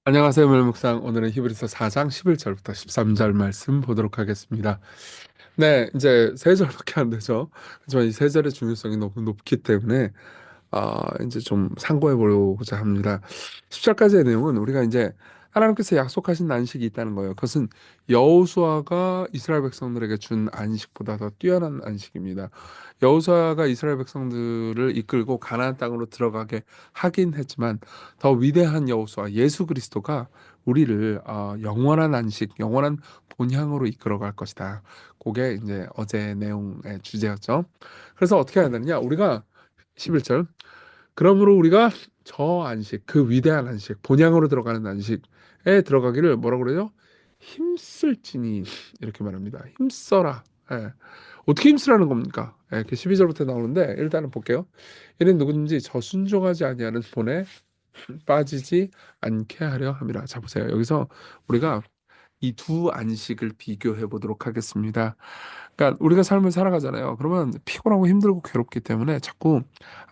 안녕하세요, 멜묵상. 오늘은 히브리서 4장 11절부터 13절 말씀 보도록 하겠습니다. 네, 이제 세 절밖에 안 되죠. 하지만 이 세 절의 중요성이 너무 높기 때문에 이제 좀 상고해 보려고자 합니다. 10절까지의 내용은 우리가 이제 하나님께서 약속하신 안식이 있다는 거예요. 그것은 여호수아가 이스라엘 백성들에게 준 안식보다 더 뛰어난 안식입니다. 여호수아가 이스라엘 백성들을 이끌고 가나안 땅으로 들어가게 하긴 했지만 더 위대한 여호수아 예수 그리스도가 우리를 영원한 안식, 영원한 본향으로 이끌어갈 것이다. 그게 이제 어제 내용의 주제였죠. 그래서 어떻게 해야 되느냐? 우리가 11절 그러므로 우리가 저 안식, 그 위대한 안식, 본향으로 들어가는 안식에 들어가기를 뭐라고 그래요? 힘쓸지니 이렇게 말합니다. 힘써라. 예. 어떻게 힘쓰라는 겁니까? 예, 그 12절부터 나오는데 일단은 볼게요. 이는 누구든지 저 순종하지 아니하는 본에 빠지지 않게 하려 함이라. 자 보세요. 여기서 우리가 이 두 안식을 비교해 보도록 하겠습니다. 그러니까 우리가 삶을 살아가잖아요. 그러면 피곤하고 힘들고 괴롭기 때문에 자꾸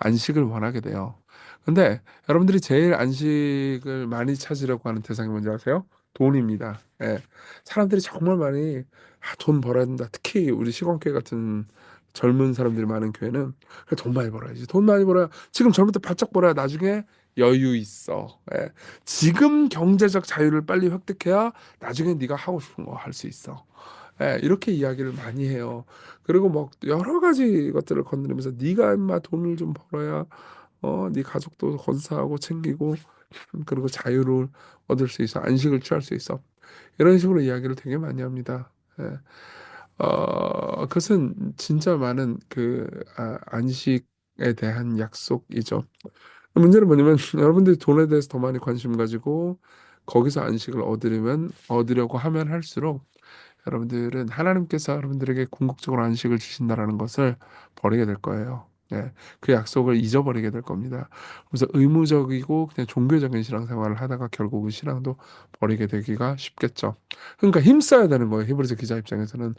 안식을 원하게 돼요. 근데 여러분들이 제일 안식을 많이 찾으려고 하는 대상이 뭔지 아세요? 돈입니다. 예. 사람들이 정말 많이 돈 벌어야 된다. 특히 우리 시건교회 같은 젊은 사람들이 많은 교회는 그래, 돈 많이 벌어야지. 돈 많이 벌어야 지금 젊을 때 바짝 벌어야 나중에 여유 있어. 예. 지금 경제적 자유를 빨리 획득해야 나중에 네가 하고 싶은 거 할 수 있어. 예, 이렇게 이야기를 많이 해요. 그리고 뭐 여러 가지 것들을 건드리면서 네가 인마 돈을 좀 벌어야 네 가족도 건사하고 챙기고 그리고 자유를 얻을 수 있어. 안식을 취할 수 있어. 이런 식으로 이야기를 되게 많이 합니다. 예. 그것은 진짜 많은 안식에 대한 약속이죠. 문제는 뭐냐면 여러분들이 돈에 대해서 더 많이 관심 가지고 거기서 안식을 얻으려고 하면 할수록 여러분들은 하나님께서 여러분들에게 궁극적으로 안식을 주신다라는 것을 버리게 될 거예요. 네, 그 약속을 잊어버리게 될 겁니다. 그래서 의무적이고 그냥 종교적인 신앙생활을 하다가 결국 그 신앙도 버리게 되기가 쉽겠죠. 그러니까 힘써야 되는 거예요. 히브리서 기자 입장에서는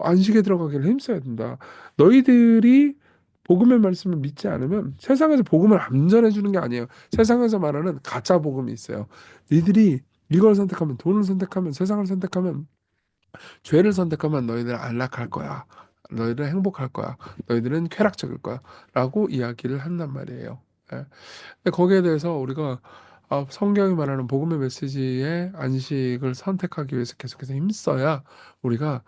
안식에 들어가기를 힘써야 된다. 너희들이 복음의 말씀을 믿지 않으면 세상에서 복음을 안 전해주는 게 아니에요. 세상에서 말하는 가짜 복음이 있어요. 너희들이 이걸 선택하면 돈을 선택하면 세상을 선택하면 죄를 선택하면 너희들은 안락할 거야. 너희들은 행복할 거야. 너희들은 쾌락적일 거야. 라고 이야기를 한단 말이에요. 예. 근데 거기에 대해서 우리가 성경이 말하는 복음의 메시지의 안식을 선택하기 위해서 계속해서 힘써야 우리가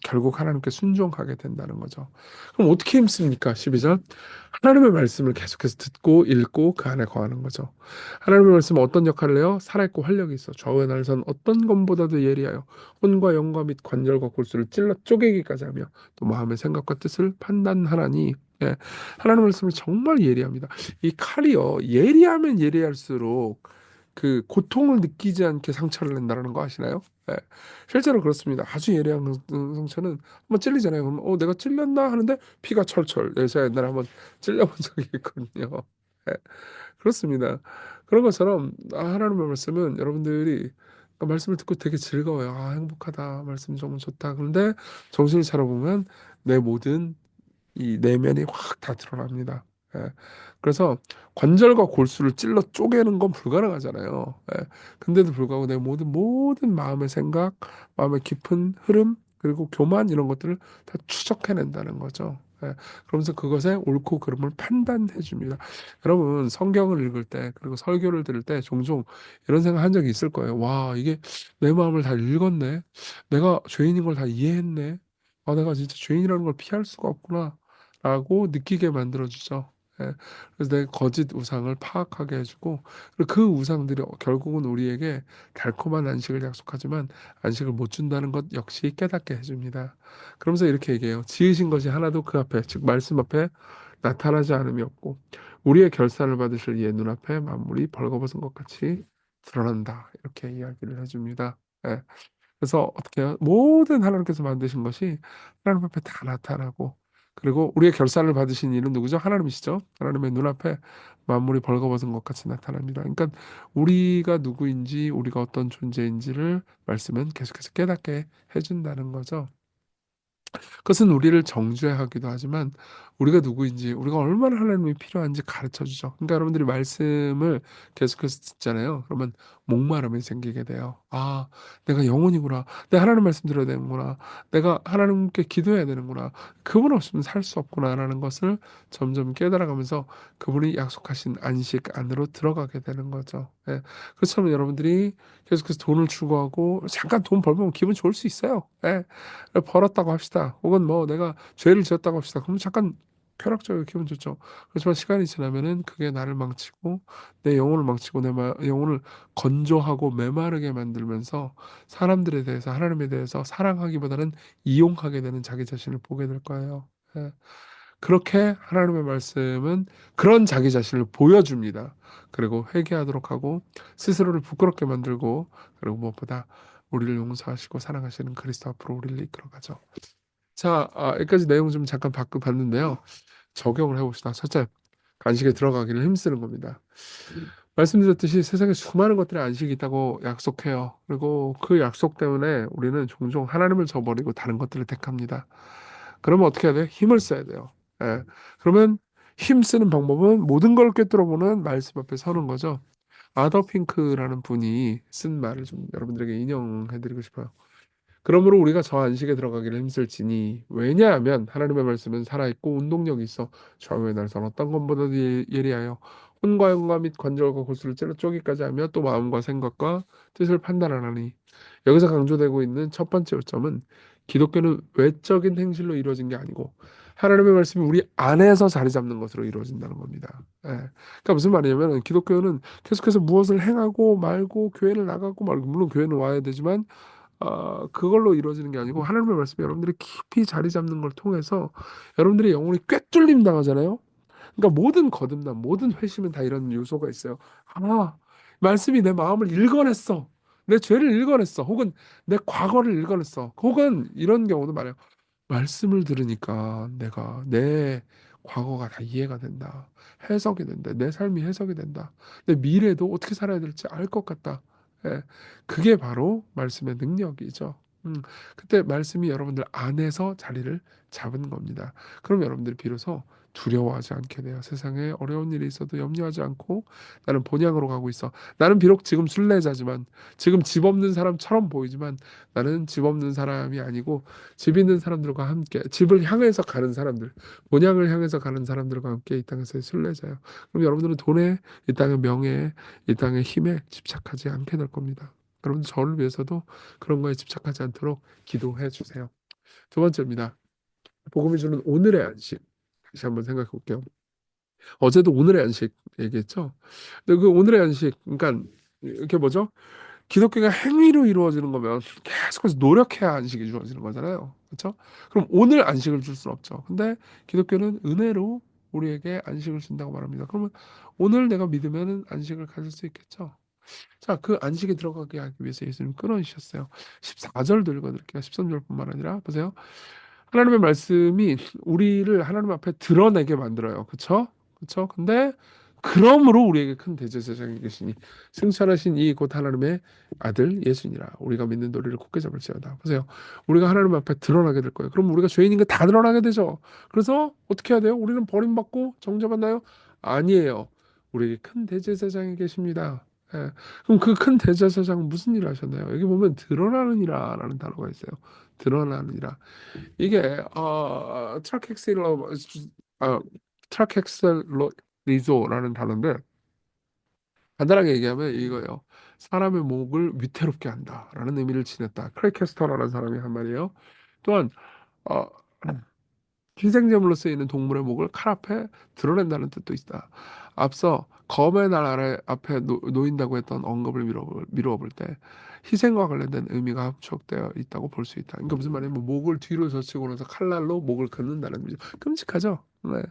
결국 하나님께 순종하게 된다는 거죠. 그럼 어떻게 힘씁니까? 12절. 하나님의 말씀을 계속해서 듣고 읽고 그 안에 거하는 거죠. 하나님의 말씀은 어떤 역할을 해요? 살아있고 활력이 있어. 좌우의 날선 어떤 것보다도 예리하여 혼과 영과 및 관절과 골수를 찔러 쪼개기까지 하며 또 마음의 생각과 뜻을 판단하나니 예, 하나님의 말씀이 정말 예리합니다. 이 칼이요 예리하면 예리할수록 그 고통을 느끼지 않게 상처를 낸다는 거 아시나요? 예, 실제로 그렇습니다. 아주 예리한 상처는 한번 찔리잖아요. 그럼 내가 찔렸나 하는데 피가 철철. 제가 옛날에 한번 찔려본 적이 있거든요. 예, 그렇습니다. 그런 것처럼 하나님의 말씀은 여러분들이 말씀을 듣고 되게 즐거워요. 행복하다. 말씀 정말 좋다. 그런데 정신을 차려보면 내 모든 이 내면이 확 다 드러납니다. 예. 그래서 관절과 골수를 찔러 쪼개는 건 불가능하잖아요. 예. 근데도 불구하고 내 모든 마음의 생각, 마음의 깊은 흐름, 그리고 교만 이런 것들을 다 추적해낸다는 거죠. 예. 그러면서 그것의 옳고 그름을 판단해 줍니다. 여러분 성경을 읽을 때 그리고 설교를 들을 때 종종 이런 생각 한 적이 있을 거예요. 와, 이게 내 마음을 다 읽었네. 내가 죄인인 걸 다 이해했네. 내가 진짜 죄인이라는 걸 피할 수가 없구나. 라고 느끼게 만들어주죠. 예. 그래서 내 거짓 우상을 파악하게 해주고 그리고 그 우상들이 결국은 우리에게 달콤한 안식을 약속하지만 안식을 못 준다는 것 역시 깨닫게 해줍니다. 그러면서 이렇게 얘기해요. 지으신 것이 하나도 그 앞에 즉 말씀 앞에 나타나지 않음이 없고 우리의 결산을 받으실 이의 눈앞에 만물이 벌거벗은 것 같이 드러난다. 이렇게 이야기를 해줍니다. 예. 그래서 어떻게 해요? 모든 하나님께서 만드신 것이 하나님 앞에 다 나타나고 그리고 우리의 결산을 받으신 이는 누구죠? 하나님이시죠. 하나님의 눈앞에 만물이 벌거벗은 것 같이 나타납니다. 그러니까 우리가 누구인지 우리가 어떤 존재인지를 말씀은 계속해서 깨닫게 해준다는 거죠. 그것은 우리를 정죄하기도 하지만 우리가 누구인지, 우리가 얼마나 하나님이 필요한지 가르쳐 주죠. 그러니까 여러분들이 말씀을 계속해서 듣잖아요. 그러면 목마름이 생기게 돼요. 아, 내가 영혼이구나. 내가 하나님 말씀 들어야 되는구나. 내가 하나님께 기도해야 되는구나. 그분 없으면 살 수 없구나라는 것을 점점 깨달아가면서 그분이 약속하신 안식 안으로 들어가게 되는 거죠. 예. 그렇다면 여러분들이 계속해서 돈을 추구하고 잠깐 돈 벌면 기분 좋을 수 있어요. 예. 벌었다고 합시다. 혹은 뭐 내가 죄를 지었다고 합시다. 그럼 잠깐 쾌락적이고 기분 좋죠. 그렇지만 시간이 지나면은 그게 나를 망치고 내 영혼을 망치고 영혼을 건조하고 메마르게 만들면서 사람들에 대해서 하나님에 대해서 사랑하기보다는 이용하게 되는 자기 자신을 보게 될 거예요. 예. 그렇게 하나님의 말씀은 그런 자기 자신을 보여줍니다. 그리고 회개하도록 하고 스스로를 부끄럽게 만들고 그리고 무엇보다 우리를 용서하시고 사랑하시는 그리스도 앞으로 우리를 이끌어가죠. 자, 여기까지 내용 좀 잠깐 봤는데요. 적용을 해봅시다. 첫째, 안식에 들어가기를 힘쓰는 겁니다. 말씀드렸듯이 세상에 수많은 것들의 안식이 있다고 약속해요. 그리고 그 약속 때문에 우리는 종종 하나님을 저버리고 다른 것들을 택합니다. 그러면 어떻게 해야 돼요? 힘을 써야 돼요. 예. 그러면 힘 쓰는 방법은 모든 걸 꿰뚫어보는 말씀 앞에 서는 거죠. 아더 핑크라는 분이 쓴 말을 좀 여러분들에게 인용해드리고 싶어요. 그러므로 우리가 저 안식에 들어가기를 힘쓸지니 왜냐하면 하나님의 말씀은 살아있고 운동력이 있어 좌우의 날선 어떤 것보다도 예리하여 혼과 영과 및 관절과 골수를 찔러 쪼기까지 하며 또 마음과 생각과 뜻을 판단하나니 여기서 강조되고 있는 첫 번째 요점은 기독교는 외적인 행실로 이루어진 게 아니고 하나님의 말씀이 우리 안에서 자리 잡는 것으로 이루어진다는 겁니다. 예. 그러니까 무슨 말이냐면 기독교는 계속해서 무엇을 행하고 말고 교회를 나가고 말고 물론 교회는 와야 되지만 그걸로 이루어지는 게 아니고 하나님의 말씀이 여러분들이 깊이 자리 잡는 걸 통해서 여러분들의 영혼이 꿰뚫림 당하잖아요. 그러니까 모든 거듭남, 모든 회심은 다 이런 요소가 있어요. 말씀이 내 마음을 읽어냈어. 내 죄를 읽어냈어. 혹은 내 과거를 읽어냈어. 혹은 이런 경우도 많아요. 말씀을 들으니까 내가 내 과거가 다 이해가 된다. 해석이 된다. 내 삶이 해석이 된다. 내 미래도 어떻게 살아야 될지 알 것 같다. 예, 그게 바로 말씀의 능력이죠. 그때 말씀이 여러분들 안에서 자리를 잡은 겁니다. 그럼 여러분들이 비로소 두려워하지 않게 돼요. 세상에 어려운 일이 있어도 염려하지 않고 나는 본향으로 가고 있어. 나는 비록 지금 순례자지만 지금 집 없는 사람처럼 보이지만 나는 집 없는 사람이 아니고 집 있는 사람들과 함께 집을 향해서 가는 사람들, 본향을 향해서 가는 사람들과 함께 이 땅에서의 순례자예요. 그럼 여러분들은 돈에, 이 땅의 명예에, 이 땅의 힘에 집착하지 않게 될 겁니다. 여러분 저를 위해서도 그런 거에 집착하지 않도록 기도해 주세요. 두 번째입니다. 복음이 주는 오늘의 안식. 다시 한번 생각해 볼게요. 어제도 오늘의 안식 얘기했죠. 근데 그 오늘의 안식, 그러니까 이렇게 뭐죠? 기독교가 행위로 이루어지는 거면 계속해서 노력해야 안식이 주어지는 거잖아요. 그렇죠? 그럼 오늘 안식을 줄 수는 없죠. 근데 기독교는 은혜로 우리에게 안식을 준다고 말합니다. 그러면 오늘 내가 믿으면 안식을 가질 수 있겠죠. 자, 그 안식에 들어가게 하기 위해서 예수님 끊어주셨어요. 14절도 읽어드릴게요. 13절뿐만 아니라 보세요. 하나님의 말씀이 우리를 하나님 앞에 드러내게 만들어요. 그쵸? 그쵸? 근데 그러므로 우리에게 큰 대제사장이 계시니 승천하신 이 곧 하나님의 아들 예수니라. 우리가 믿는 도리를 굳게 잡을지어다. 보세요. 우리가 하나님 앞에 드러나게 될 거예요. 그럼 우리가 죄인인 게 다 드러나게 되죠. 그래서 어떻게 해야 돼요? 우리는 버림받고 정죄받나요? 아니에요. 우리에게 큰 대제사장이 계십니다. 예. 그럼 그 큰 대제사장은 무슨 일을 하셨나요? 여기 보면 드러나느니라라는 단어가 있어요. 드러나느니라. 이게 트라케셀러 아 트라케셀로리조라는 단어인데 간단하게 얘기하면 이거예요. 사람의 목을 위태롭게 한다라는 의미를 지녔다. 크레이캐스터라는 사람이 한 말이에요. 또한 어, 희생제물로 쓰이는 동물의 목을 칼 앞에 드러낸다는 뜻도 있다. 앞서 검의 날 아래 앞에 놓인다고 했던 언급을 미루어 볼 때 희생과 관련된 의미가 함축되어 있다고 볼 수 있다. 그러니까 무슨 말이냐면 목을 뒤로 젖히고 나서 칼날로 목을 긋는다는 의미죠. 끔찍하죠. 네.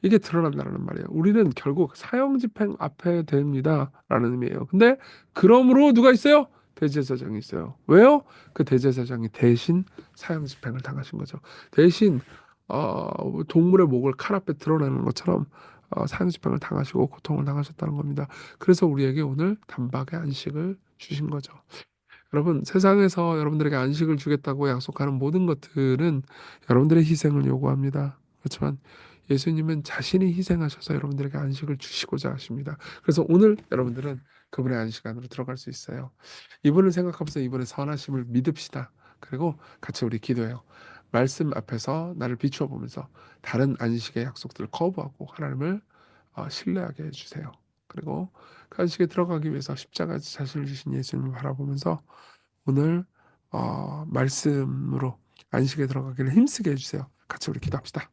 이게 드러난다는 말이에요. 우리는 결국 사형집행 앞에 됩니다라는 의미예요. 근데 그러므로 누가 있어요? 대제사장이 있어요. 왜요? 그 대제사장이 대신 사형집행을 당하신 거죠. 대신 동물의 목을 칼 앞에 드러내는 것처럼 사형집행을 당하시고 고통을 당하셨다는 겁니다. 그래서 우리에게 오늘 단박에 안식을 주신 거죠. 여러분, 세상에서 여러분들에게 안식을 주겠다고 약속하는 모든 것들은 여러분들의 희생을 요구합니다. 그렇지만 예수님은 자신이 희생하셔서 여러분들에게 안식을 주시고자 하십니다. 그래서 오늘 여러분들은 그분의 안식 안으로 들어갈 수 있어요. 이분을 생각하면서 이분의 선하심을 믿읍시다. 그리고 같이 우리 기도해요. 말씀 앞에서 나를 비추어 보면서 다른 안식의 약속들을 거부하고 하나님을 신뢰하게 해주세요. 그리고 그 안식에 들어가기 위해서 십자가에서 자신을 주신 예수님을 바라보면서 오늘 말씀으로 안식에 들어가기를 힘쓰게 해주세요. 같이 우리 기도합시다.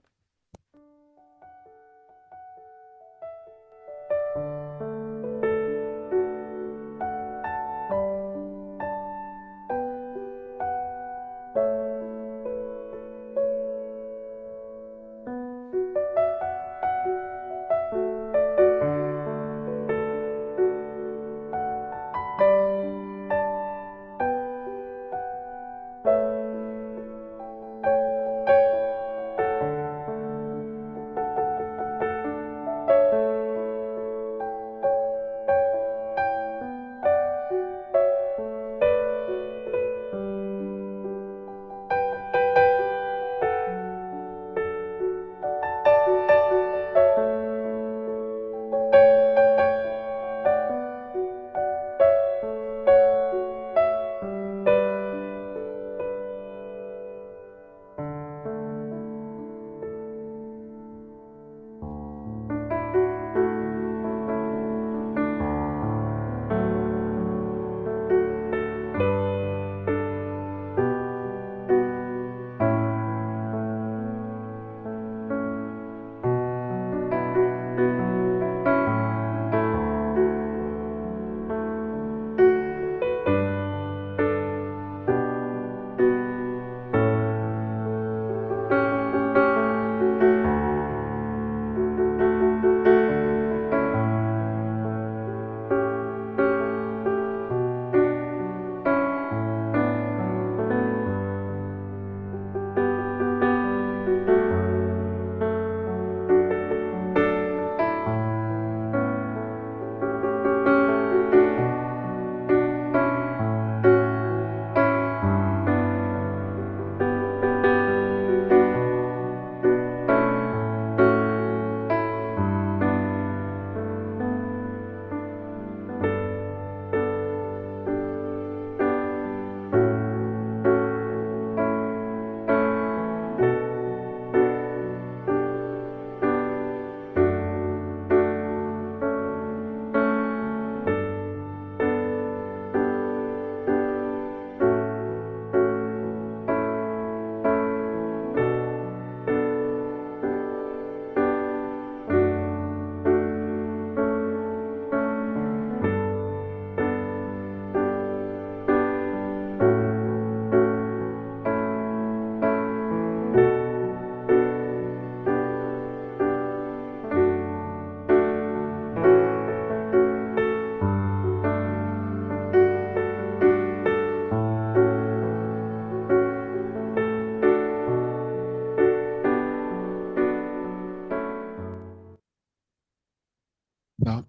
나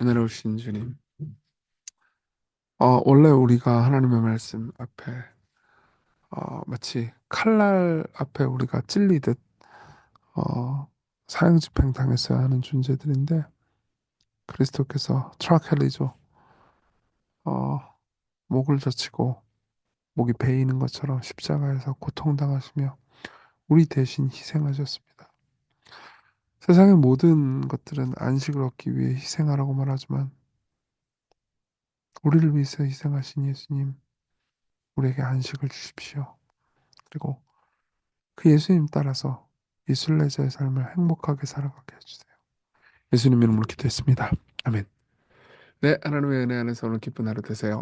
은혜로우신 주님, 원래 우리가 하나님의 말씀 앞에 마치 칼날 앞에 우리가 찔리듯 어, 사형집행 당했어야 하는 존재들인데 그리스도께서 트라켈리죠. 어, 목을 젖히고 목이 베이는 것처럼 십자가에서 고통당하시며 우리 대신 희생하셨습니다. 세상의 모든 것들은 안식을 얻기 위해 희생하라고 말하지만 우리를 위해서 희생하신 예수님, 우리에게 안식을 주십시오. 그리고 그 예수님 따라서 이 순례자의 삶을 행복하게 살아가게 해주세요. 예수님 이름으로 기도했습니다. 아멘. 네, 하나님의 은혜 안에서 오늘 기쁜 하루 되세요.